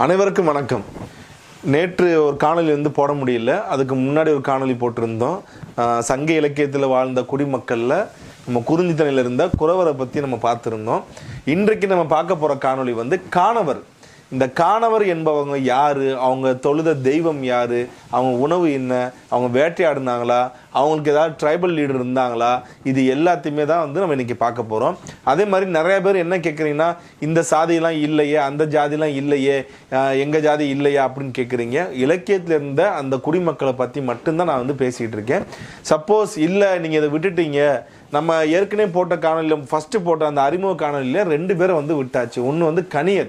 அனைவருக்கும் வணக்கம். நேற்று ஒரு காணொலி போட முடியல. அதுக்கு முன்னாடி ஒரு காணொலி போட்டிருந்தோம். சங்க இலக்கியத்தில் வாழ்ந்த குடிமக்களில் நம்ம குறிஞ்சித்தனையில் இருந்த குறவரை பற்றி நம்ம பார்த்துருந்தோம். இன்றைக்கு நம்ம பார்க்க போகிற காணொலி காணவர். இந்த காணவர் என்பவங்க யார், அவங்க தொழுத தெய்வம் யார், அவங்க உணவு என்ன, அவங்க வேட்டையாடினாங்களா, அவங்களுக்கு ஏதாவது ட்ரைபல் லீடர் இருந்தாங்களா, இது எல்லாத்தையுமே தான் நம்ம இன்றைக்கி பார்க்க போகிறோம். அதே மாதிரி நிறைய பேர் என்ன கேட்குறீங்கன்னா, இந்த சாதியெல்லாம் இல்லையே, அந்த ஜாதிலாம் இல்லையே, எங்கள் ஜாதி இல்லையா அப்படின்னு கேட்குறீங்க. இலக்கியத்தில் இருந்த அந்த குடிமக்களை பற்றி மட்டும்தான் நான் பேசிகிட்டு இருக்கேன். சப்போஸ் இல்லை நீங்கள் இதை விட்டுட்டீங்க, நம்ம ஏற்கனவே போட்ட காணொலியில் ஃபஸ்ட்டு போட்ட அந்த அறிமுக காணொலியில் 2 பேரை விட்டாச்சு. ஒன்று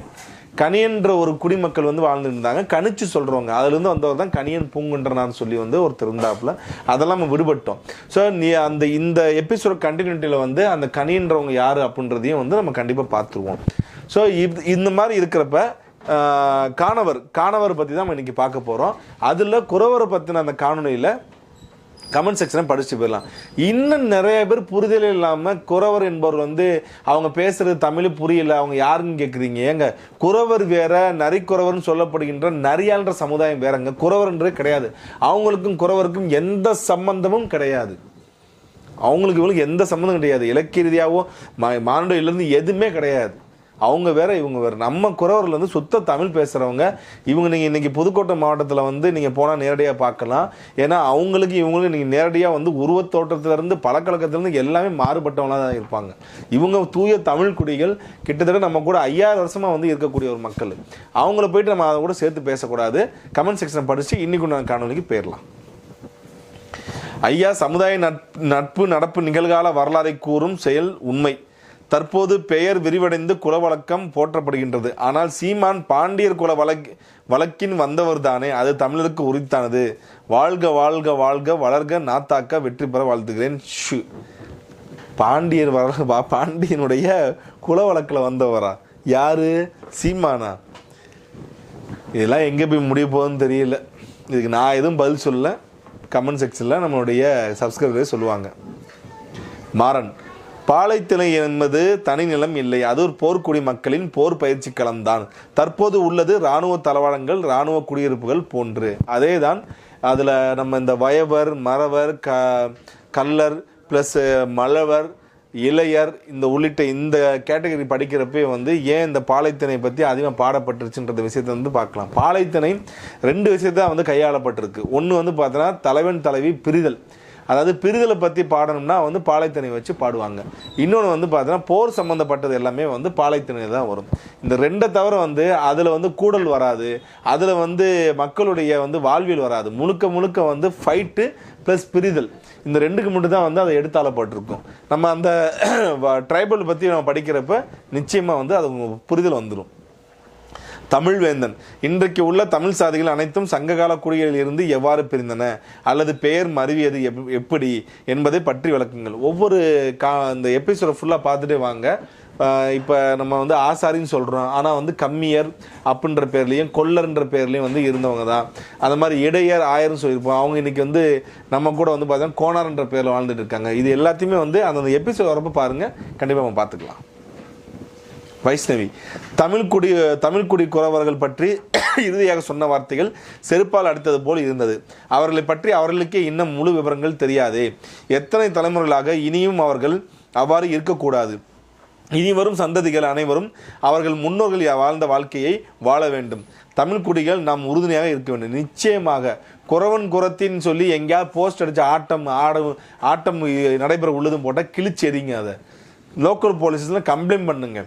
கணியன்ற ஒரு குடிமக்கள் வாழ்ந்துருந்தாங்க. கணிச்சு சொல்கிறவங்க அதுலேருந்து வந்தவர் தான் கணியன் பூங்குன்றனான்னு சொல்லி ஒருத்தர் இருந்தாப்புல. அதெல்லாம் நம்ம விடுபட்டோம். ஸோ இந்த எபிசோட் கண்டினியூட்டியில் அந்த கணியன்றவங்க யார் அப்படின்றதையும் நம்ம கண்டிப்பாக பார்த்துருவோம். ஸோ இந்த மாதிரி இருக்கிறப்ப காணவர் பற்றி தான் நம்ம இன்றைக்கி பார்க்க போகிறோம். அதில் குறவரை பற்றின அந்த காணொலியில் கமெண்ட் செக்ஷனை படிச்சுட்டு போயிடலாம். இன்னும் நிறைய பேர் புரிதல் இல்லாமல் குறவர் என்பவர் அவங்க பேசுகிறது தமிழ் புரியல, அவங்க யாருன்னு கேட்குறீங்க. ஏங்க, குறவர் வேற, நரிக்குறவர்னு சொல்லப்படுகின்ற நரியாள்ன்ற சமுதாயம் வேறங்க. குறவர்ன்றே கிடையாது. அவங்களுக்கும் குறவருக்கும் எந்த சம்பந்தமும் கிடையாது. அவங்களுக்கு எந்த சம்மந்தம் கிடையாது. இலக்கிய ரீதியாகவோ மானுடையிலேருந்து எதுவுமே கிடையாது. அவங்க வேற, இவங்க வேறு. நம்ம குறவரில் சுத்த தமிழ் பேசுகிறவங்க இவங்க. நீங்கள் இன்றைக்கி புதுக்கோட்டை மாவட்டத்தில் நீங்கள் போனால் நேரடியாக பார்க்கலாம். ஏன்னா இவங்களுக்கு நீங்கள் நேரடியாக உருவத்தோட்டத்திலேருந்து பழக்கழக்கத்திலேருந்து எல்லாமே மாறுபட்டவங்களாக தான் இருப்பாங்க. இவங்க தூய தமிழ் குடிகள். கிட்டத்தட்ட நம்ம கூட 5000 வருஷமாக இருக்கக்கூடிய ஒரு மக்கள். அவங்கள போயிட்டு நம்ம அதை கூட சேர்த்து பேசக்கூடாது. கமெண்ட் செக்ஷனை படித்து இன்றைக்கு நான் காணொலிக்கு போயிடலாம். ஐயா, சமுதாய நட்பு நடப்பு நிகழ்கால வரலாறை கூறும் செயல் உண்மை. தற்போது பெயர் விரிவடைந்து குலவழக்கம் போற்றப்படுகின்றது. ஆனால் சீமான் பாண்டியர் குல வழக்கின் வந்தவர் தானே, அது தமிழருக்கு உரித்தானது. வாழ்க வாழ்க வாழ்க வளர்க நாத்தாக்க வெற்றி பெற வாழ்த்துகிறேன். பாண்டியனுடைய குல வழக்கில் வந்தவரா? யாரு? சீமானா? இதெல்லாம் எங்கே போய் முடிய போகுதுன்னு தெரியல. இதுக்கு நான் எதுவும் பதில் சொல்ல. கமெண்ட் செக்ஷனில் நம்மளுடைய சப்ஸ்கிரைபரே சொல்லுவாங்க. மாறன், பாலைத்திணை என்பது தனி நிலம் இல்லை, அது ஒரு போர்க்குடி மக்களின் போர் பயிற்சி களம்தான். தற்போது உள்ளது இராணுவ தளவாடங்கள், இராணுவ குடியிருப்புகள் போன்று. அதே தான் அதில் நம்ம இந்த வயவர், மறவர், கல்லர் ப்ளஸ் மலவர், இளையர் இந்த உள்ளிட்ட இந்த கேட்டகரி படிக்கிறப்பே ஏன் இந்த பாலைத்திணை பற்றி அதிகமாக பாடப்பட்டுருச்சுன்ற விஷயத்தை பார்க்கலாம். பாலைத்திணை 2 விஷயத்தை கையாளப்பட்டிருக்கு. ஒன்று பார்த்தோன்னா தலைவன் தலைவி பிரிதல். அதாவது பிரிதலை பற்றி பாடணும்னா பாலைத்திணை வச்சு பாடுவாங்க. இன்னொன்று பார்த்தோன்னா போர் சம்மந்தப்பட்டது எல்லாமே பாலைத்திணை தான் வரும். இந்த 2 தவிர அதில் கூடல் வராது. அதில் மக்களுடைய வாழ்வியல் வராது. முழுக்க ஃபைட்டு ப்ளஸ் பிரிதல், இந்த 2க்கு மட்டும் தான் அதை எடுத்தாளப்பட்டிருக்கும். நம்ம அந்த ட்ரைபல் பற்றி நம்ம படிக்கிறப்ப நிச்சயமாக அது புரிதல் வந்துடும். தமிழ்வேந்தன், இன்றைக்கு உள்ள தமிழ் சாதிகள் அனைத்தும் சங்ககால குடிகளில் இருந்து எவ்வாறு பிரிந்தன அல்லது பெயர் மருவியது எப்படி என்பதை பற்றி விளக்குங்கள். ஒவ்வொரு இந்த எபிசோட ஃபுல்லாக பார்த்துட்டே வாங்க. இப்போ நம்ம ஆசாரின்னு சொல்கிறோம், ஆனால் கம்மியர் அப்படின்ற பேர்லேயும் கொல்லர்ன்ற பேர்லேயும் இருந்தவங்க தான். அந்த மாதிரி இடையர், ஆயர்னு சொல்லியிருப்போம். அவங்க இன்றைக்கி நம்ம கூட பார்த்தீங்கன்னா கோனார்ன்ற பேரில் வாழ்ந்துட்டு இருக்காங்க. இது எல்லாத்தையுமே அந்த எபிசோட் வரப்போ பாருங்கள், கண்டிப்பாக நம்ம பார்த்துக்கலாம். வைஷ்ணவி, தமிழ்குடி குறவர்கள் பற்றி இறுதியாக சொன்ன வார்த்தைகள் செருப்பால் அடித்தது போல் இருந்தது. அவர்களை பற்றி அவர்களுக்கே இன்னும் முழு விவரங்கள் தெரியாதே. எத்தனை தலைமுறைகளாக இனியும் அவர்கள் அவ்வாறு இருக்கக்கூடாது. இனி வரும் சந்ததிகள் அனைவரும் அவர்கள் முன்னோர்கள் வாழ்ந்த வாழ்க்கையை வாழ வேண்டும். தமிழ்குடிகள் நாம் உறுதுணையாக இருக்க வேண்டும். நிச்சயமாக குறவன் குறத்தின்னு சொல்லி எங்கேயாவது போஸ்ட் அடித்து ஆட்டம் நடைபெற உள்ளதும் போட்டால் கிழிச்சு எறிங்க. அதை லோக்கல் போலீஸ்லாம் கம்ப்ளைண்ட் பண்ணுங்க.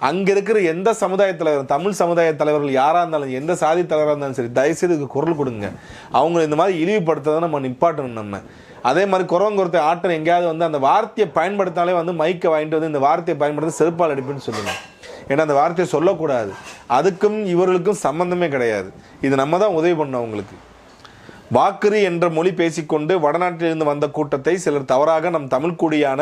அங்கே இருக்கிற எந்த சமுதாய தலைவர், தமிழ் சமுதாய தலைவர்கள் யாராக இருந்தாலும், எந்த சாதி தலைவராக இருந்தாலும் சரி, தயவுசெய்து இதுக்கு குரல் கொடுங்க. அவங்க இந்த மாதிரி இழிவுபடுத்துறதை நம்ம நிப்பாட்டணும். நம்ம அதே மாதிரி குறவங்குறத்தை ஆட்டம் எங்கேயாவது அந்த வார்த்தையை பயன்படுத்தாலே மைக்கை வாங்கிட்டு இந்த வார்த்தையை பயன்படுத்தி செருப்பால் அடிப்புன்னு சொல்லுங்கள். ஏன்னா அந்த வார்த்தையை சொல்லக்கூடாது. அதுக்கும் இவர்களுக்கும் சம்பந்தமே கிடையாது. இது நம்ம தான் உதவி பண்ணோம் அவங்களுக்கு. வாக்குரி என்ற மொழி பேசிக்கொண்டு வடநாட்டிலிருந்து வந்த கூட்டத்தை சிலர் தவறாக நம் தமிழ்குடியான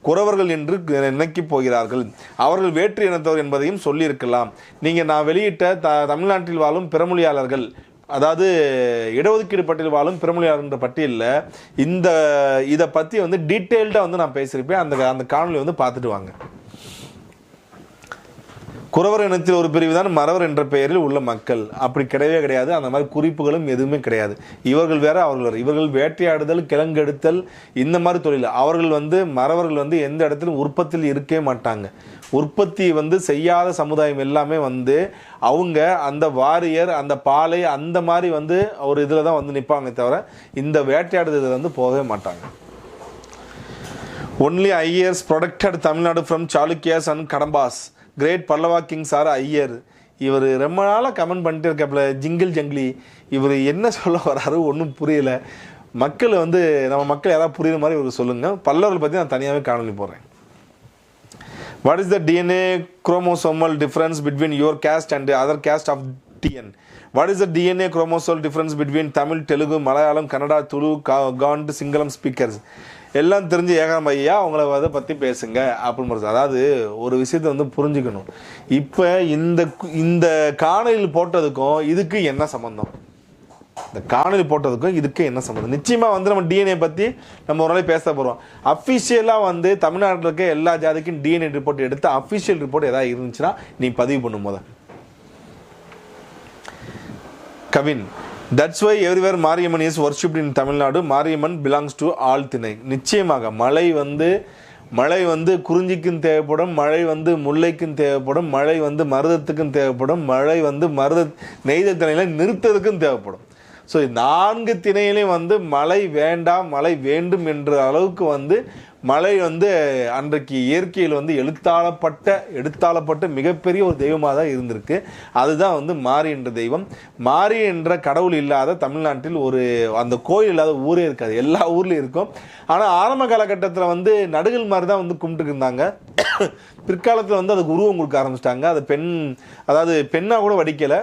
குறவர்கள் என்று நினைக்கி போகிறார்கள். அவர்கள் வேற்று இனத்தவர் என்பதையும் சொல்லியிருக்கலாம். நீங்கள் நான் வெளியிட்ட தமிழ்நாட்டில் வாழும் பிறமொழியாளர்கள், அதாவது இடஒதுக்கீடு பட்டியல் வாழும் பிறமொழியாளர்ன்ற பட்டியலில் இதை பற்றி டீட்டெயில்டாக நான் பேசியிருப்பேன். அந்த காணொலி பார்த்துட்டு வாங்க. குறவர் இனத்தில் ஒரு பிரிவு தான் மறவர் என்ற பெயரில் உள்ள மக்கள். அப்படி கிடையவே கிடையாது. அந்த மாதிரி குறிப்புகளும் எதுவுமே கிடையாது. இவர்கள் வேற அவர்கள் வேறு. இவர்கள் வேட்டையாடுதல், கிழங்கெடுத்தல், இந்த மாதிரி தொழில். அவர்கள் மறவர்கள் எந்த இடத்திலும் உற்பத்தியில் இருக்கவே மாட்டாங்க. உற்பத்தி செய்யாத சமுதாயம் எல்லாமே அவங்க அந்த வாரியர், அந்த பாலை, அந்த மாதிரி ஒரு இதில் தான் நிற்பாங்க தவிர இந்த வேட்டையாடுதல் போகவே மாட்டாங்க. Only Iyers protected Tamil Nadu from Chalukyas and Kadambas. Great Pallava kings are Iyer. இவர் ரொம்ப நாளாக கமெண்ட் பண்ணிட்டு இருக்காப்புல ஜிங்கிள் ஜங்கிலி. இவர் என்ன சொல்ல வராரு ஒன்றும் புரியல. மக்கள் நம்ம மக்கள் யாராவது புரியுற மாதிரி இவர் சொல்லுங்கள். பல்லவர்கள் பற்றி நான் தனியாகவே காணொலி போடுறேன். What is the DNA chromosomal difference between your caste and other caste of TN? What is the DNA chromosomal difference between Tamil, Telugu, Malayalam, Kannada, Tulu, and, Sinhala speakers? எல்லாம் தெரிஞ்சு ஏகாம் ஐயா அவங்கள அதை பற்றி பேசுங்க அப்படின்னு. அதாவது ஒரு விஷயத்தை புரிஞ்சுக்கணும். இப்போ இந்த காணொலியில் போட்டதுக்கும் இதுக்கு என்ன சம்மந்தம்? இந்த காணொலி போட்டதுக்கும் இதுக்கு என்ன சம்மந்தம்? நிச்சயமாக நம்ம டிஎன்ஏ பற்றி நம்ம ஒரு நாளைக்கு பேச போகிறோம். அஃபிஷியலாக தமிழ்நாட்டில் இருக்க எல்லா ஜாதிக்கும் டிஎன்ஏ ரிப்போர்ட் எடுத்து அஃபிஷியல் ரிப்போர்ட் எதாவது இருந்துச்சுன்னா நீ பதிவு பண்ணும் போத. Kavin, that's why everywhere Mariamman is worshipped in Tamil Nadu. Mariamman belongs to all திணை. நிச்சயமாக மழை குறிஞ்சிக்கும் தேவைப்படும், மழை முல்லைக்கும் தேவைப்படும், மழை மருதத்துக்கும் தேவைப்படும், மழை மருத நெய்தல் திணையில நிறுத்ததுக்கும் தேவைப்படும். ஸோ 4 திணையிலையும் மழை வேண்டாம், மழை வேண்டும் என்ற அளவுக்கு மழை அன்றைக்கு இயற்கையில் எடுத்தாளப்பட்ட மிகப்பெரிய ஒரு தெய்வமாக தான் இருந்திருக்கு. அதுதான் மாரி என்ற தெய்வம். மாரி என்ற கடவுள் இல்லாத தமிழ்நாட்டில் அந்த கோயில் இல்லாத ஊரே இருக்காது. எல்லா ஊர்லேயும் இருக்கும். ஆனால் ஆரம்ப காலகட்டத்தில் நடுகள் மாதிரி தான் கும்பிட்டு இருந்தாங்க. பிற்காலத்தில் அதுக்கு உருவம் கொடுக்க ஆரம்பிச்சிட்டாங்க. அதாவது பெண்ணாக கூட வடிக்கலை.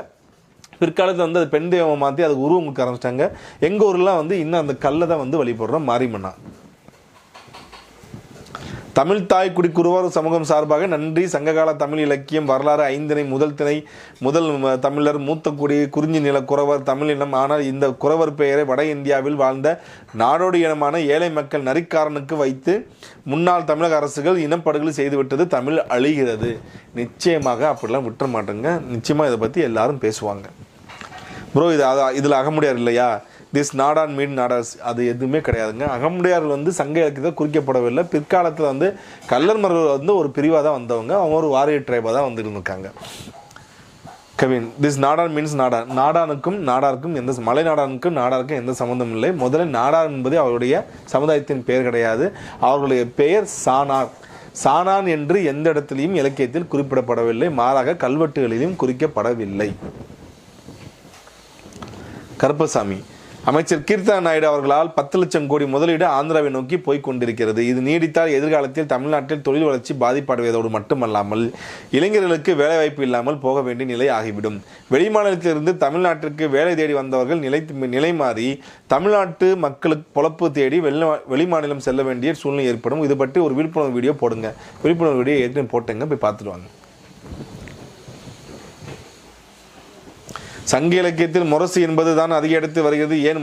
பிற்காலத்தில் அது பெண் தெய்வம் மாற்றி அதுக்கு உருவம் கொடுக்க ஆரம்பிச்சிட்டாங்க. எங்கள் ஊர்லாம் இன்னும் அந்த கல்லை தான் வழிபடுறோம், மாரியம்மனா. தமிழ் தாய் குடி குருவார் சமூகம் சார்பாக நன்றி. சங்ககால தமிழ் இலக்கியம் வரலாறு 5 திணை முதல் தமிழர் மூத்த குடி குறிஞ்சி நில குறவர் தமிழினம். ஆனால் இந்த குறவர் பெயரை வட இந்தியாவில் வாழ்ந்த நாடோடி இனமான ஏழை மக்கள் நரிக்காரனுக்கு வைத்து முன்னாள் தமிழக அரசுகள் இனப்படுகொலை செய்துவிட்டது. தமிழ் அழிகிறது. நிச்சயமாக அப்படிலாம் விட்டுற மாட்டேங்க. நிச்சயமாக இதை பற்றி எல்லாரும் பேசுவாங்க. ப்ரோ இதில் அகமுடையார் இல்லையா? திஸ் நாடான் மீன் நாடாஸ் அது எதுவுமே கிடையாதுங்க. அகமுடையார்கள் சங்க இலக்கியத்தை குறிக்கப்படவில்லை. பிற்காலத்தில் கள்ளர் மரபர் ஒரு பிரிவாக தான் வந்தவங்க. அவங்க ஒரு வாரியர் ட்ரைபாக தான் இருந்திருக்காங்க. Kavin, this நாடான் means நாடான். நாடாருக்கும் மலை நாடாருக்கும் எந்த சம்மந்தம் இல்லை. முதல்ல நாடார் என்பது அவருடைய சமுதாயத்தின் பெயர் கிடையாது. அவர்களுடைய பெயர் சானான் என்று எந்த இடத்திலையும் இலக்கியத்தில் குறிப்பிடப்படவில்லை. மாறாக கல்வெட்டுகளிலும் குறிக்கப்படவில்லை. கருப்பசாமி, அமைச்சர் கீர்த்தனா நாயுடு அவர்களால் 10 லட்சம் கோடி முதலீடு ஆந்திராவை நோக்கி போய்க் கொண்டிருக்கிறது. இது நீடித்தால் எதிர்காலத்தில் தமிழ்நாட்டில் தொழில் வளர்ச்சி பாதிப்படைவதோடு மட்டுமல்லாமல் இளைஞர்களுக்கு வேலைவாய்ப்பு இல்லாமல் போக வேண்டிய நிலை ஆகிவிடும். வெளிமாநிலத்திலிருந்து தமிழ்நாட்டிற்கு வேலை தேடி வந்தவர்கள் நிலை மாறி தமிழ்நாட்டு மக்களுக்கு பொழப்பு தேடி வெளிமாநிலம் செல்ல வேண்டிய சூழ்நிலை ஏற்படும். இது பற்றி ஒரு விழிப்புணர்வு வீடியோ போடுங்க. விழிப்புணர்வு வீடியோ ஏற்கனவே போட்டுங்க, போய் பார்த்துட்டு வாங்க. சங்க இலக்கியத்தில் முரசு என்பது தான் அதிக எடுத்து வருகிறது. ஏன்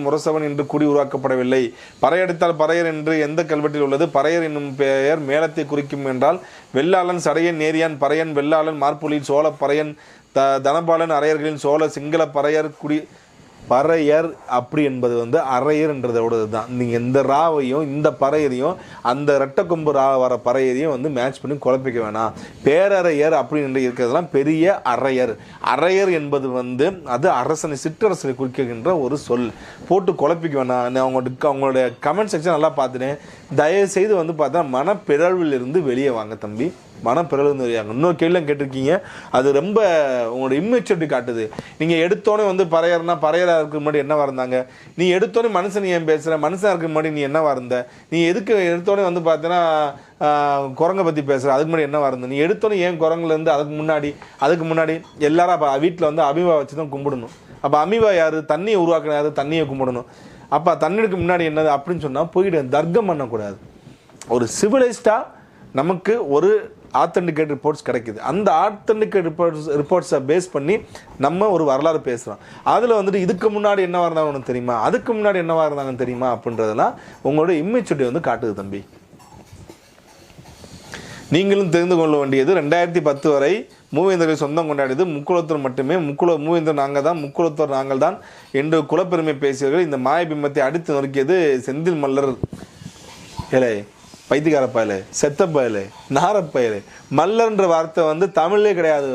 முரசவன் என்று கூடி உருவாக்கப்படவில்லை? பறையடித்தால் பறையர் என்று எந்த கல்வெட்டில் உள்ளது? பறையர் என்னும் பெயர் மேளத்தை குறிக்கும் என்றால் வெள்ளாளன், சடையன், நேரியான், பறையன், வெள்ளாளன், மார்புலின், சோழ பறையன், தனபாலன், அரையர்களின் சோழ சிங்கள பறையர் பறையர் அப்படி என்பது அரையர் என்றதோட தான். நீங்கள் இந்த ராவையும் இந்த பறையரையும் அந்த ரெட்டக்கொம்பு ரா வர பறையரையும் மேட்ச் பண்ணி குழப்பிக்க வேணாம். பேரறையர் அப்படின்னு இருக்கிறதெல்லாம் பெரிய அரையர் என்பது அது அரசனை, சிற்றரசனை குறிக்கின்ற ஒரு சொல். போட்டு குழப்பிக்க வேணாம். நான் அவங்களுடைய கமெண்ட் செக்ஷன் நல்லா பார்த்துட்டேன். தயவுசெய்து பார்த்தா மனப்பிறழ்விலிருந்து வெளியே வாங்க தம்பி. மனப்பிறழ்வு வெளியாங்க. இன்னொரு கேள்வியும் கேட்டிருக்கீங்க. அது ரொம்ப உங்களோட இம்மெச்சூரிட்டி காட்டுது. நீங்கள் எடுத்தோன்னே பறையராக இருக்க முன்னாடி என்னவா இருந்தாங்க? நீ எடுத்தோன்னே மனுஷன் ஏன் பேசுகிற? மனுஷனாக இருக்க முன்னாடி நீ என்னவா இருந்த? நீ எதுக்கு எடுத்தோன்னே பார்த்தீங்கன்னா குரங்கை பற்றி பேசுகிற? அதுக்கு முன்னாடி என்னவா இருந்த? நீ எடுத்தோன்னே ஏன் குரங்குலேருந்து அதுக்கு முன்னாடி எல்லாரும் வீட்டில் அமீபா வச்சு தான் கும்பிடணும். அப்போ அமீபா யார்? தண்ணியை உருவாக்கின யார்? தண்ணியை கும்பிடணும். அப்போ தண்ணிக்கு முன்னாடி என்னது அப்படின்னு சொன்னால் போயிட்டு தர்க்கம் பண்ணக்கூடாது. ஒரு சிவிலைஸ்டாக நமக்கு ஒரு ஆத்தென்டிகேட் ரிப்போர்ட்ஸ் கிடைக்குது. அந்த ஆத்தென்டிகேட் ரிப்போர்ட்ஸை பேஸ் பண்ணி நம்ம ஒரு வரலாறு பேசுகிறோம். அதில் இதுக்கு முன்னாடி என்னவா இருந்தாங்க உனக்கு தெரியுமா, அதுக்கு முன்னாடி என்னவா இருந்தாங்கன்னு தெரியுமா அப்படின்றதெல்லாம் உங்களோட இம்மெச்சூரிட்டி காட்டுது தம்பி. நீங்களும் தெரிந்து கொள்ள வேண்டியது 2010 வரை மூவேந்தர்கள் சொந்தம் கொண்டாடியது முக்குலத்தோர் மட்டுமே. மூவேந்தர் நாங்கள் தான், முக்குலத்தோர் நாங்கள் தான் என்று குலப்பெருமை பேசியவர்கள் இந்த மாயபிம்பத்தை அடித்து நொறுக்கியது செந்தில் மல்லர். ஏலே பைத்தியக்கார பயலே, செத்த பயலே, நாரப்பயலே. மல்லர்ன்ற வார்த்தை வந்து தமிழ்லே கிடையாது.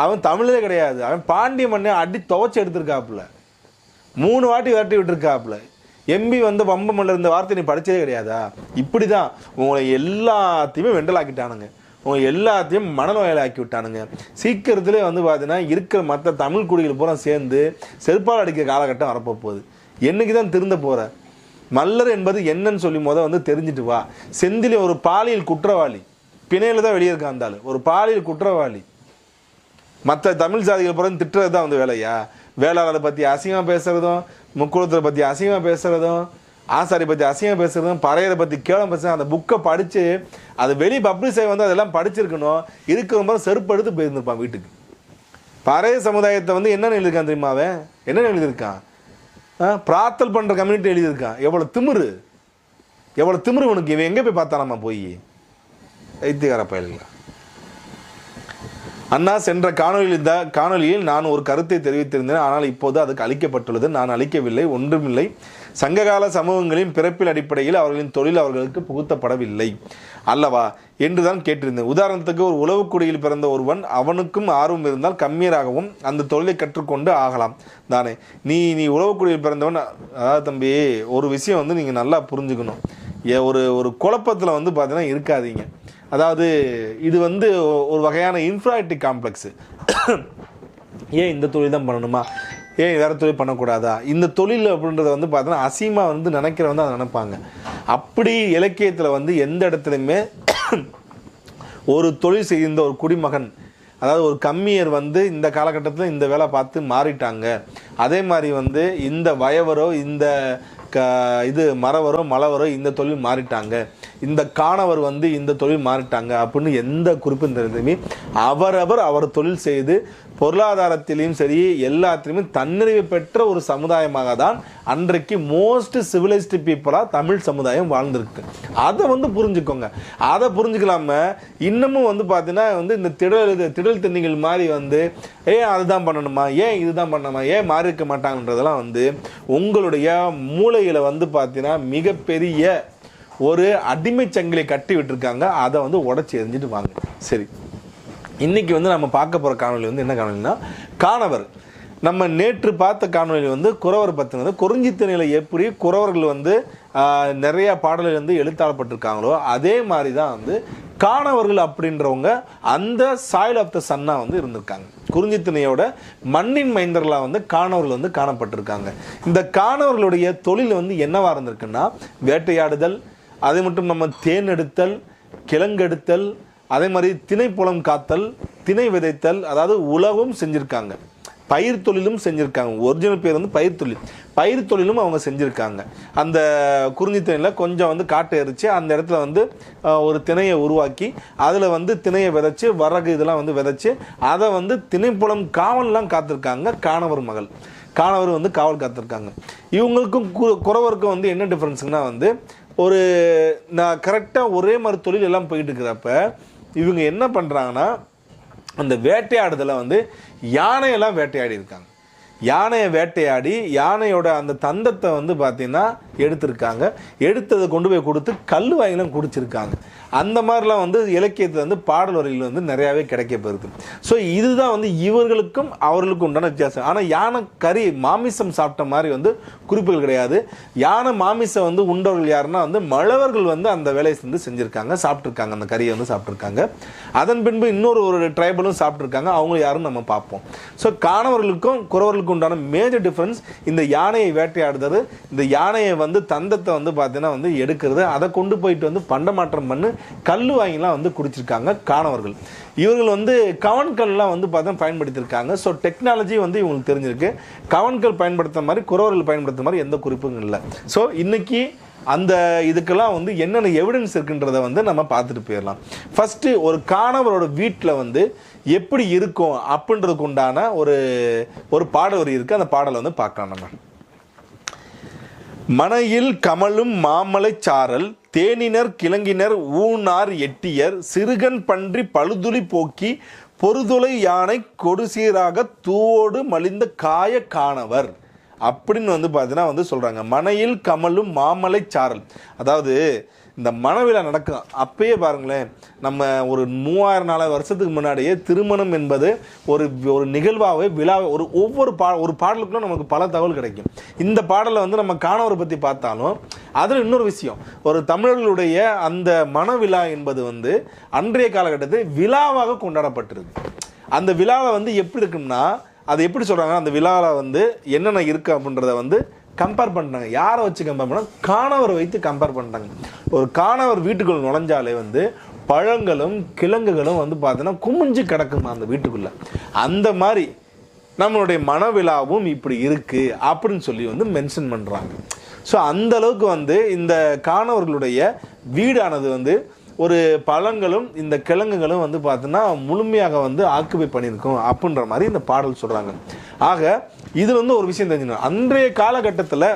அவன் தமிழ்லே கிடையாது. அவன் பாண்டிய மண்ணை அடி துவச்சி எடுத்திருக்காப்புல, 3 வாட்டி விரட்டி விட்டுருக்காப்புல. எம்பி வந்து வம்ப மல்லர் இந்த வார்த்தை நீ படித்ததே கிடையாதா? இப்படி தான் உங்களை எல்லாத்தையுமே வெண்டலாக்கிட்டானுங்க, உங்களை எல்லாத்தையும் மனநோயாளி விட்டானுங்க. சீக்கிரத்திலே வந்து பார்த்தீங்கன்னா இருக்கிற மற்ற தமிழ் குடிகள் பூரா சேர்ந்து செருப்பால் அடிக்கிற காலகட்டம் வரப்போகுது. என்னைக்கு தான் திருந்த போகிற? மல்லர் என்பது என்னன்னு சொல்லி வந்து தெரிஞ்சுட்டு வா. செந்தில் ஒரு பாலியல் குற்றவாளி, பிணையில் தான் வெளியே இருக்கான் இருந்தாலும் ஒரு பாலியல் குற்றவாளி. மற்ற தமிழ் ஜாதிகள் பூரா திட்டுறது தான் வந்து வேலையா? வேளாளரை பற்றி அசிங்கமாக பேசுகிறதும், முக்குளத்தை பற்றி அசிங்கமாக பேசுகிறதும், ஆசாரி பற்றி அசிங்கமாக பேசுகிறதும், பறையரை பற்றி கேவலம் பேசுகிறதும். அந்த புக்கை படித்து அது வெளி பப்ளிஷை வந்து அதெல்லாம் படிச்சிருக்கணும். இருக்கிற செருப்பு எடுத்து போயிருந்துருப்பான் வீட்டுக்கு. பறைய சமுதாயத்தை வந்து என்னென்ன எழுதியிருக்கான் தெரியுமா? அவன் என்னென்ன எழுதியிருக்கான்? பிரார்த்தல் பண்ணுற கம்யூனிட்டி எழுதியிருக்கான். எவ்வளோ திமிரு, எவ்வளோ திமிரு உனக்கு! இவன் எங்கே போய் பார்த்தானாமா போய்? ஐத்தியகார பயல்களா. அண்ணா சென்ற காணொலியில் நான் ஒரு கருத்தை தெரிவித்திருந்தேன். ஆனால் இப்போது அதுக்கு அளிக்கப்பட்டுள்ளது. நான் அளிக்கவில்லை, ஒன்றுமில்லை. சங்ககால சமூகங்களின் பிறப்பில் அடிப்படையில் அவர்களின் தொழில் அவர்களுக்கு புகுத்தப்படவில்லை அல்லவா என்றுதான் கேட்டிருந்தேன். உதாரணத்துக்கு ஒரு உளவுக்குடியில் பிறந்த ஒருவன், அவனுக்கும் ஆர்வம் இருந்தால் கம்மியராகவும் அந்த தொழிலை கற்றுக்கொண்டு ஆகலாம் தானே. நீ உளவுக்குடியில் பிறந்தவன். அதாவது தம்பி, ஒரு விஷயம் வந்து நீங்கள் நல்லா புரிஞ்சுக்கணும். ஒரு குழப்பத்தில் வந்து பார்த்தீங்கன்னா இருக்காதீங்க. அதாவது இது வந்து ஒரு வகையான இன்ஃபீரியாரிட்டி காம்ப்ளெக்ஸு. ஏன் இந்த தொழில் தான் பண்ணணுமா, ஏன் வேறு தொழில் பண்ணக்கூடாதா? இந்த தொழில் அப்படின்றத வந்து பார்த்தீங்கன்னா அசிங்கமாக வந்து நினைக்கிறவங்க தான் அதை நினைப்பாங்க. அப்படி இலக்கியத்தில் வந்து எந்த இடத்துலையுமே ஒரு தொழில் செய்கின்ற ஒரு குடிமகன், அதாவது ஒரு கம்மியர் வந்து இந்த காலகட்டத்தில் இந்த வேலை பார்த்து மாறிட்டாங்க. அதே மாதிரி வந்து இந்த வயவரோ, இந்த இது மறவரோ மலவரோ இந்த தொழில் மாறிட்டாங்க, இந்த காணவர் வந்து இந்த தொழில் மாறிட்டாங்க அப்படின்னு எந்த குறிப்பும் தெரியுமே. அவர் தொழில் செய்து பொருளாதாரத்திலையும் சரி எல்லாத்திலையுமே தன்னிறைவு பெற்ற ஒரு சமுதாயமாக தான் அன்றைக்கு மோஸ்ட் சிவிலைஸ்டு பீப்புளாக தமிழ் சமுதாயம் வாழ்ந்திருக்கு. அதை வந்து புரிஞ்சுக்கோங்க. அதை புரிஞ்சுக்கலாம இன்னமும் வந்து பார்த்தீங்கன்னா வந்து இந்த திடல் திண்ணிகள் மாதிரி வந்து ஏன் அதுதான் பண்ணணுமா, ஏன் இதுதான் பண்ணணுமா, ஏன் மாறி இருக்க மாட்டாங்கன்றதெல்லாம் வந்து உங்களுடைய மூளையில் வந்து பார்த்தீங்கன்னா மிகப்பெரிய ஒரு அடிமை சங்கிலை கட்டி விட்டுருக்காங்க. அதை வந்து உடச்சி எரிஞ்சிட்டு வாங்க. சரி, இன்றைக்கி வந்து நம்ம பார்க்க போகிற காணொலி வந்து என்ன காணொலினா, காணவர். நம்ம நேற்று பார்த்த காணொலி வந்து குறவர் பற்றினது. குறிஞ்சித்திணையில் எப்படி குறவர்கள் வந்து நிறையா பாடல்கள் வந்து எழுத்தாளப்பட்டிருக்காங்களோ அதே மாதிரி தான் வந்து காணவர்கள் அப்படின்றவங்க அந்த சாயில் ஆஃப் த சன்னாக வந்து இருந்திருக்காங்க. குறிஞ்சித்திணையோட மண்ணின் மைந்தர்களாக வந்து காணவர்கள் வந்து காணப்பட்டிருக்காங்க. இந்த காணவர்களுடைய தொழில் வந்து என்னவா இருந்திருக்குன்னா, வேட்டையாடுதல், அதை மட்டும் நம்ம தேன் எடுத்தல், கிழங்கெடுத்தல், அதே மாதிரி திணை புலம் காத்தல், திணை விதைத்தல், அதாவது உழவும் செஞ்சுருக்காங்க, பயிர் தொழிலும் செஞ்சுருக்காங்க. ஒரிஜினல் பேர் வந்து பயிர் தொழில். பயிர் தொழிலும் அவங்க செஞ்சுருக்காங்க. அந்த குறிஞ்சித்திணையில் கொஞ்சம் வந்து காட்டை எரித்து அந்த இடத்துல வந்து ஒரு திணையை உருவாக்கி அதில் வந்து திணையை விதைச்சி வரகு இதெல்லாம் வந்து விதைச்சி அதை வந்து திணைப்புலம் காவல்லாம் காத்திருக்காங்க. காணவர் மகள் காணவர் வந்து காவல் காத்திருக்காங்க. இவங்களுக்கும் குறவருக்கும் வந்து என்ன டிஃப்ரென்ஸுங்கன்னா வந்து ஒரு நான் கரெக்டாக ஒரே மாதிரி தொழில் எல்லாம் போயிட்டு இருக்கிறப்ப இவங்க என்ன பண்ணுறாங்கன்னா, அந்த வேட்டையாடுதலை வந்து யானையெல்லாம் வேட்டையாடி இருக்காங்க. யானையை வேட்டையாடி யானையோட அந்த தந்தத்தை வந்து பார்த்தீங்கன்னா எடுத்திருக்காங்க. எடுத்ததை கொண்டு போய் கொடுத்து கல் வாங்கிலாம் குடிச்சிருக்காங்க. அந்த மாதிரிலாம் வந்து இலக்கியத்தில் வந்து பாடல் வரிகள் வந்து நிறையாவே கிடைக்கப்பெறுது. ஸோ இதுதான் வந்து இவர்களுக்கும் அவர்களுக்கும் உண்டான வித்தியாசம். ஆனால் யானை கறி மாமிசம் சாப்பிட்ட மாதிரி வந்து குறிப்புகள் கிடையாது. யானை மாமிசம் வந்து உண்டவர்கள் யாருன்னா வந்து மழவர்கள் வந்து அந்த வேலையை வந்து செஞ்சுருக்காங்க, சாப்பிட்ருக்காங்க, அந்த கறியை வந்து சாப்பிட்ருக்காங்க. அதன் பின்பு ஒரு ட்ரைபலும் சாப்பிட்ருக்காங்க. அவங்க யாரும் நம்ம பார்ப்போம். ஸோ காணவர்களுக்கும் குறவர்களுக்கும் உண்டான மேஜர் டிஃப்ரென்ஸ் இந்த யானையை வேட்டையாடுறது, இந்த யானையை வந்து தந்தத்தை வந்து பார்த்தீங்கன்னா வந்து எடுக்கிறது, அதை கொண்டு போயிட்டு வந்து பண்டமாற்றம் பண்ணி கல் வாங்கிலாம் வந்து குடிச்சிருக்காங்க காணவர்கள். இவர்கள் வந்து கவன்கல்லாம் வந்து பார்த்தா பயன்படுத்தியிருக்காங்க. ஸோ டெக்னாலஜி வந்து இவங்களுக்கு தெரிஞ்சிருக்கு. கவன்கள் பயன்படுத்துற மாதிரி குறவர்கள் பயன்படுத்துற மாதிரி எந்த குறிப்பும் இல்லை. ஸோ இன்னைக்கு அந்த இதுக்கெல்லாம் வந்து என்னென்ன எவிடன்ஸ் இருக்குன்றதை வந்து நம்ம பார்த்துட்டு போயிடலாம். ஃபஸ்ட்டு ஒரு காணவரோட வீட்டில் வந்து எப்படி இருக்கும் அப்படின்றதுக்கு உண்டான ஒரு பாடல் வரி இருக்குது. அந்த பாடலை வந்து பார்க்கலாம். நம்ம மனையில் கமலும் மாமலை சாரல் தேனினர் கிழங்கினர் ஊனார் எட்டியர் சிறுகன் பன்றி பழுதுளி போக்கி பொறுதுளை யானை கொடுசீராக தூவோடு மலிந்த காய காணவர் அப்படின்னு வந்து பார்த்தீங்கன்னா வந்து சொல்கிறாங்க. மனையில் கமலும் மாமலை சாரல். அதாவது இந்த மணவிழா நடக்கும் அப்பயே பாருங்களேன், நம்ம ஒரு 3000-4000 வருஷத்துக்கு முன்னாடியே திருமணம் என்பது ஒரு ஒரு நிகழ்வாகவே விழாவை ஒவ்வொரு பாடலுக்குள்ள நமக்கு பல தகவல் கிடைக்கும். இந்த பாடலை வந்து நம்ம காணவரை பற்றி பார்த்தாலும் அதில் இன்னொரு விஷயம், ஒரு தமிழர்களுடைய அந்த மணவிழா என்பது வந்து அன்றைய காலகட்டத்தில் விழாவாக கொண்டாடப்பட்டிருக்கு. அந்த விழாவை வந்து எப்படி இருக்குன்னா, அது எப்படி சொல்கிறாங்க, அந்த விழாவில் வந்து என்னென்ன இருக்குது அப்படின்றத வந்து கம்பேர் பண்ணிட்டாங்க. யாரை வச்சு கம்பேர் பண்ணால் காணவரை வைத்து கம்பேர் பண்ணிட்டாங்க. ஒரு காணவர் வீட்டுக்குள்ள நுழைஞ்சாலே வந்து பழங்களும் கிழங்குகளும் வந்து பார்த்தீங்கன்னா குமிஞ்சு கிடக்குமா அந்த வீட்டுக்குள்ளே. அந்த மாதிரி நம்மளுடைய மனவிழாவும் இப்படி இருக்குது அப்படின்னு சொல்லி வந்து மென்ஷன் பண்ணுறாங்க. ஸோ அந்த அளவுக்கு வந்து இந்த காணவர்களுடைய வீடானது வந்து ஒரு பழங்களும் இந்த கிழங்குகளும் வந்து பார்த்தீங்கன்னா முழுமையாக வந்து ஆக்குபை பண்ணியிருக்கோம் அப்படின்ற மாதிரி இந்த பாடல் சொல்கிறாங்க. ஆக இது வந்து ஒரு விஷயம் தெரிஞ்சுக்கணும். அன்றைய காலகட்டத்தில்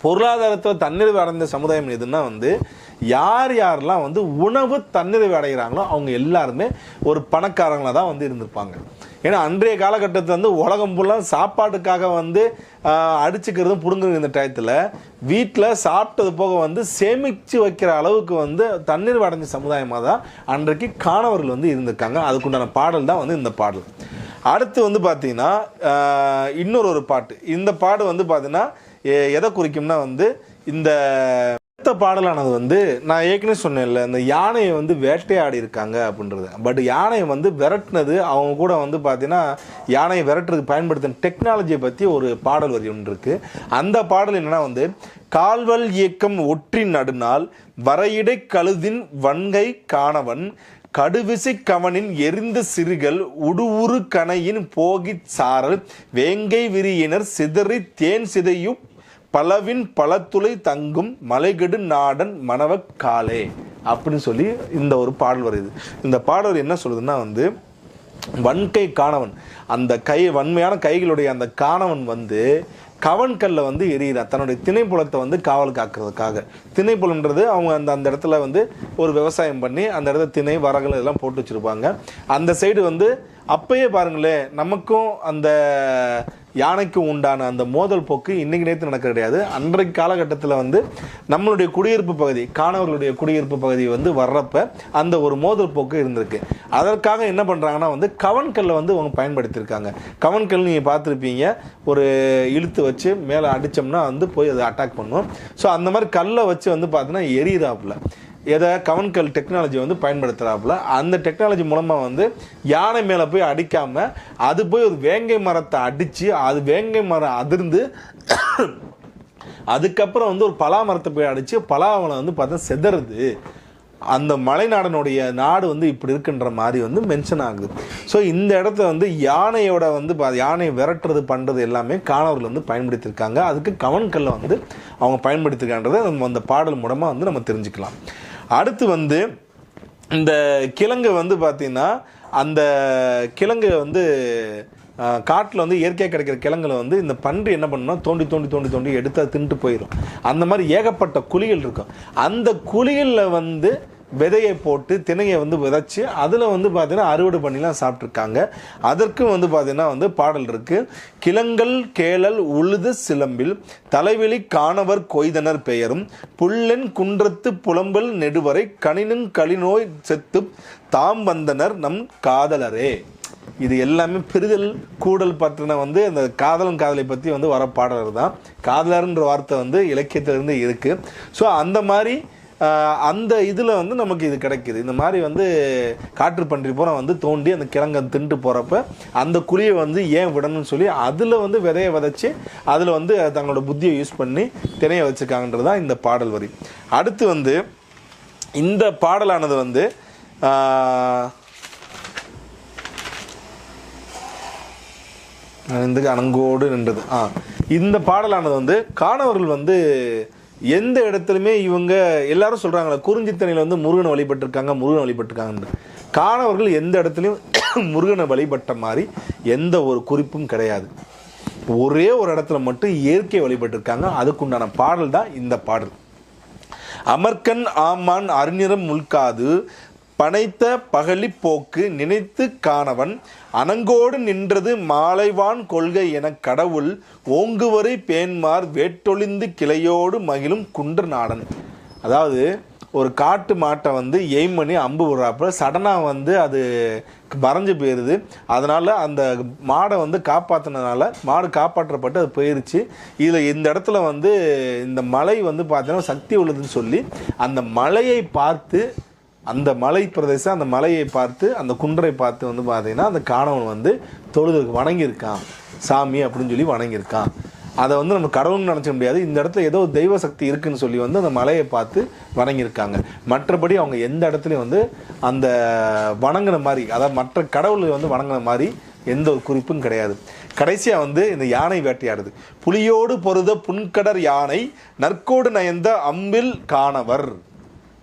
பொருளாதாரத்தில் தன்னிறைவு அடைந்த சமுதாயம் எதுன்னா வந்து யாரெல்லாம் வந்து உணவு தன்னிறைவு அடைகிறாங்களோ அவங்க எல்லாருமே ஒரு பணக்காரங்களாக தான் வந்து இருந்திருப்பாங்க. ஏன்னா அன்றைய காலகட்டத்தில் வந்து உலகம் ஃபுல்லாக சாப்பாட்டுக்காக வந்து அடிச்சுக்கிறதும் பிடுங்குறது இந்த டயத்தில் வீட்டில் சாப்பிட்டது போக வந்து சேமித்து வைக்கிற அளவுக்கு வந்து தண்ணீர் அடைஞ்ச சமுதாயமாக தான் அன்றைக்கு காணவர்கள் வந்து இருந்திருக்காங்க. அதுக்குண்டான பாடல் தான் வந்து இந்த பாடல். அடுத்து வந்து பார்த்தீங்கன்னா இன்னொரு பாட்டு. இந்த பாடு வந்து பார்த்தீங்கன்னா எதை குறிக்கும்னா வந்து இந்த பாடலானது வந்து நான் ஏற்கனவே சொன்னேன்ல, இந்த யானையை வந்து வேட்டையாடி இருக்காங்க அப்படின்றது. பட் யானையை வந்து விரட்டினது அவங்க கூட வந்து பார்த்தீங்கன்னா யானையை விரட்டுறதுக்கு பயன்படுத்தின டெக்னாலஜியை பற்றி ஒரு பாடல் வரி ஒன்று இருக்குது. அந்த பாடல் என்னன்னா வந்து கால்வல் இயக்கம் ஒற்றி நடுநாள் வரையிடை கழுதின் வன்கை காணவன் கடுவிசை கவனின் எரிந்த சிறுகள் உடுவுறு கணையின் போகி சாரல் வேங்கை விரியினர் சிதறி தேன் சிதையு பலவின் பலத்துளை தங்கும் மலைகெடு நாடன் மணவ காலே அப்படின்னு சொல்லி இந்த ஒரு பாடல் வருது. இந்த பாடல் என்ன சொல்லுதுன்னா வந்து வன்கை காணவன், அந்த வன்மையான கைகளுடைய அந்த காணவன் வந்து கவன்கல்ல வந்து எரியிறான் தன்னுடைய திணைப்புலத்தை வந்து காவல் காக்கிறதுக்காக. திணைப்புலம்ன்றது அவங்க அந்த இடத்துல வந்து ஒரு விவசாயம் பண்ணி அந்த இடத்துல திணை வரகள் இதெல்லாம் போட்டு வச்சுருப்பாங்க. அந்த சைடு வந்து அப்பயே பாருங்களேன், நமக்கும் அந்த யானைக்கும் உண்டான அந்த மோதல் போக்கு இன்னைக்கு நேற்று நடக்க கிடையாது. அன்றைக்கு காலகட்டத்தில் வந்து நம்மளுடைய குடியிருப்பு பகுதி, காணவர்களுடைய குடியிருப்பு பகுதி வந்து வர்றப்ப அந்த ஒரு மோதல் போக்கு இருந்திருக்கு. அதற்காக என்ன பண்ணுறாங்கன்னா வந்து கவன்கல்லை வந்து அவங்க பயன்படுத்தியிருக்காங்க. கவன்கல் நீங்கள் பார்த்துருப்பீங்க, ஒரு இழுத்து வச்சு மேலே அடித்தோம்னா வந்து போய் அதை அட்டாக் பண்ணுவோம். ஸோ அந்த மாதிரி கல்லை வச்சு வந்து பார்த்தீங்கன்னா எரியுதாப்புல எதை கவன்கல் டெக்னாலஜி வந்து பயன்படுத்துகிறாப்புல. அந்த டெக்னாலஜி மூலமாக வந்து யானை மேலே போய் அடிக்காமல் அது போய் ஒரு வேங்கை மரத்தை அடித்து அது வேங்கை மரம் அதிர்ந்து அதுக்கப்புறம் வந்து ஒரு பலா மரத்தை போய் அடித்து பலாவனை வந்து பார்த்தா செதறுது. அந்த மலைநாடனுடைய நாடு வந்து இப்படி இருக்குன்ற மாதிரி வந்து மென்ஷன் ஆகுது. ஸோ இந்த இடத்த வந்து யானையோட வந்து யானையை விரட்டுறது பண்ணுறது எல்லாமே காணவர்கள் வந்து பயன்படுத்தியிருக்காங்க. அதுக்கு கவன்கல்லை வந்து அவங்க பயன்படுத்திருக்கான்றதை நம்ம அந்த பாடல் மூலமாக வந்து நம்ம தெரிஞ்சுக்கலாம். அடுத்து வந்து இந்த கிழங்கு வந்து பார்த்திங்கன்னா அந்த கிழங்கு வந்து காட்டில் வந்து இயற்கையாக கிடைக்கிற கிழங்குல வந்து இந்த பன்றி என்ன பண்ணணும்னா தோண்டி தோண்டி தோண்டி தோண்டி எடுத்து அதை தின்ட்டு போயிடும். அந்த மாதிரி ஏகப்பட்ட குழிகள் இருக்கும். அந்த குழிகளில் வந்து விதையை போட்டு திணையை வந்து விதைச்சி அதில் வந்து பார்த்தீங்கன்னா அறுவடை பண்ணிலாம் சாப்பிட்ருக்காங்க. அதற்கும் வந்து பார்த்தீங்கன்னா வந்து பாடல் இருக்குது. கிழங்கல் கேளல் உழுது சிலம்பில் தலைவெளி காணவர் கொய்தனர் பெயரும் புல்லென் குன்றத்து புலம்பல் நெடுவரை கணினுங் களிநோய் செத்து தாம் வந்தனர் நம் காதலரே. இது எல்லாமே பெரிதல் கூடல் பற்றின வந்து அந்த காதலன் காதலை பற்றி வந்து வர பாடலர் தான். காதலர்ன்ற வார்த்தை வந்து இலக்கியத்திலிருந்து இருக்குது. ஸோ அந்த மாதிரி அந்த இதில் வந்து நமக்கு இது கிடைக்கிது. இந்த மாதிரி வந்து காற்று பன்றி பூரா வந்து தோண்டி அந்த கிழங்கை தின்ட்டு போகிறப்ப அந்த குழியை வந்து ஏன் விடணும்னு சொல்லி அதில் வந்து விதையை விதைச்சி அதில் வந்து தங்களோட புத்தியை யூஸ் பண்ணி திணையை வச்சுருக்காங்கன்றது தான் இந்த பாடல் வரி. அடுத்து வந்து இந்த பாடலானது வந்து இந்த அணங்கோடு நின்றது. இந்த பாடலானது வந்து காணவர்கள் வந்து எந்த இடத்துலையுமே இவங்க எல்லாரும் சொல்கிறாங்களே குறிஞ்சித்தனையில் வந்து முருகனை வழிபட்டிருக்காங்கன்னு. காணவர்கள் எந்த இடத்துலையும் முருகனை வழிபட்ட மாதிரி எந்த ஒரு குறிப்பும் கிடையாது. ஒரே ஒரு இடத்துல மட்டும் இயற்கை வழிபட்டிருக்காங்க. அதுக்குண்டான பாடல் தான் இந்த பாடல். அமர்கண் ஆமான் அறிஞரம் முல்காது பனைத்த பகலி போக்கு நினைத்து காணவன் அனங்கோடு நின்றது மாலைவான் கொள்கை என கடவுள் ஓங்குவரை பேன்மார் வேட்டொழிந்து கிளையோடு மகிழும் குன்று நாடன். அதாவது ஒரு காட்டு மாட்டை வந்து எய்ம் பண்ணி அம்பு விடுறாப்புல சடனாக வந்து அது மறைஞ்சு போயிடுது. அதனால் அந்த மாடை வந்து காப்பாற்றினதுனால மாடு காப்பாற்றப்பட்டு அது போயிடுச்சு. இதில் இந்த இடத்துல வந்து இந்த மலை வந்து பார்த்தீங்கன்னா சக்தி உள்ளதுன்னு சொல்லி அந்த மலையை பார்த்து, அந்த மலை பிரதேசம், அந்த மலையை பார்த்து, அந்த குன்றை பார்த்து வந்து பார்த்தீங்கன்னா அந்த காணவன் வந்து தொழுது வணங்கியிருக்கான், சாமி அப்படின்னு சொல்லி வணங்கியிருக்கான். அதை வந்து நம்ம கடவுள்னு நினச்ச முடியாது. இந்த இடத்துல ஏதோ தெய்வ சக்தி இருக்குன்னு சொல்லி வந்து அந்த மலையை பார்த்து வணங்கியிருக்காங்க. மற்றபடி அவங்க எந்த இடத்துலையும் வந்து அந்த வணங்கின மாதிரி, அதாவது மற்ற கடவுளை வந்து வணங்கின மாதிரி எந்த ஒரு குறிப்பும் கிடையாது. கடைசியாக வந்து இந்த யானை வேட்டையாடுது. புலியோடு பொருத புன்கடர் யானை நற்கோடு நயந்த அம்பில் காணவர்.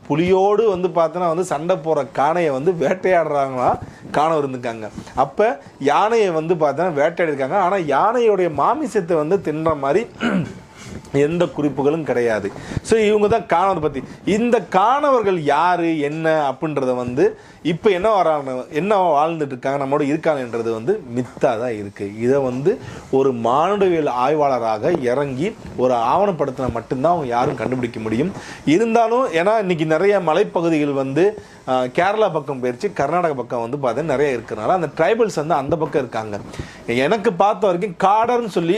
புலியோடு வந்து பார்த்தோன்னா வந்து சண்டை போகிற யானையை வந்து வேட்டையாடுறாங்களா காணவர் இருந்துக்காங்க. அப்போ யானையை வந்து பார்த்தோன்னா வேட்டையாடிருக்காங்க. ஆனால் யானையுடைய மாமிசத்தை வந்து தின்ற மாதிரி எந்த குறிப்புகளும் கிடையாது. ஸோ இவங்க தான் காணவர் பற்றி. இந்த காணவர்கள் யார் என்ன அப்படின்றத வந்து இப்போ என்ன வாழ்ந்துட்டு இருக்காங்க, நம்மளோட இருக்காங்கன்றது வந்து மித்தாக தான் இருக்குது. இதை வந்து ஒரு மானுடவியல் ஆய்வாளராக இறங்கி ஒரு ஆவணப்படுத்தினா மட்டும்தான் அவங்க யாரும் கண்டுபிடிக்க முடியும். இருந்தாலும் ஏன்னா இன்றைக்கி நிறைய மலைப்பகுதிகள் வந்து கேரளா பக்கம் போயிடுச்சு, கர்நாடகா பக்கம் வந்து பார்த்தீங்கன்னா நிறைய இருக்கிறனால அந்த ட்ரைபல்ஸ் வந்து அந்த பக்கம் இருக்காங்க. எனக்கு பார்த்த வரைக்கும் காடர்னு சொல்லி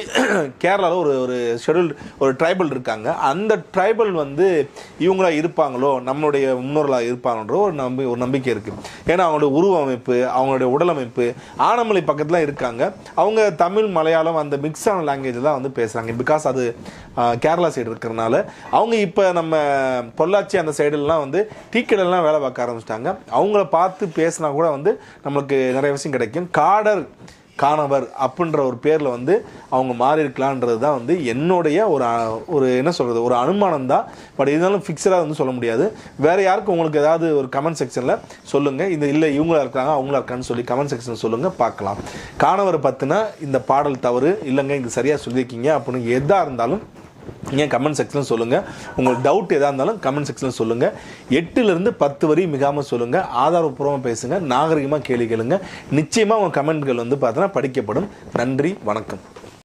கேரளாவில் ஒரு ஷெடியூல் ஒரு ட்ரைபல் இருக்காங்க. அந்த ட்ரைபல் வந்து இவங்களா இருப்பாங்களோ, நம்மளுடைய முன்னோர்களாக இருப்பாங்கன்ற ஒரு நம்பிக்கை இருக்குது. ஏன்னா அவங்களுடைய உருவ அமைப்பு, அவங்களுடைய உடல் அமைப்பு, ஆனமலை பக்கத்தில் இருக்காங்க. அவங்க தமிழ் மலையாளம் அந்த மிக்ஸான லாங்குவேஜ் தான் வந்து பேசுகிறாங்க. பிகாஸ் அது கேரளா சைடு இருக்கிறனால. அவங்க இப்போ நம்ம பொள்ளாச்சி அந்த சைடுலாம் வந்து டீக்கடைலாம் வேலை பார்க்க ஆரம்பிச்சிட்டாங்க. அவங்கள பார்த்து பேசினா கூட வந்து நம்மளுக்கு நிறைய விஷயம் கிடைக்கும். காணவர் அப்படின்ற ஒரு பேரில் வந்து அவங்க மாறி இருக்கலான்றது தான் வந்து என்னுடைய ஒரு என்ன சொல்கிறது, ஒரு அனுமானம் தான். பட் இருந்தாலும் ஃபிக்ஸடாக வந்து சொல்ல முடியாது. வேறு யாருக்கும் உங்களுக்கு ஏதாவது ஒரு கமெண்ட் செக்ஷனில் சொல்லுங்கள், இது இல்லை இவங்களா இருக்காங்க அவங்களா இருக்கான்னு சொல்லி கமெண்ட் செக்ஷன் சொல்லுங்கள், பார்க்கலாம். காணவரை பற்றினா இந்த பாடல் தவறு இல்லைங்க, இது சரியாக சொல்லியிருக்கீங்க அப்படின்னு எதாக இருந்தாலும் நீங்கள் கமெண்ட் செக்ஷனில் சொல்லுங்கள். உங்களுக்கு டவுட் எதாக இருந்தாலும் கமெண்ட் செக்ஷனில் சொல்லுங்கள். 8லிருந்து 10 வரை மிகாமல் சொல்லுங்கள். ஆதாரப்பூர்வமாக பேசுங்க, நாகரிகமாக கேள்வி கேளுங்க. நிச்சயமாக உங்கள் கமெண்ட்கள் வந்து பார்த்தோன்னா படிக்கப்படும். நன்றி, வணக்கம்.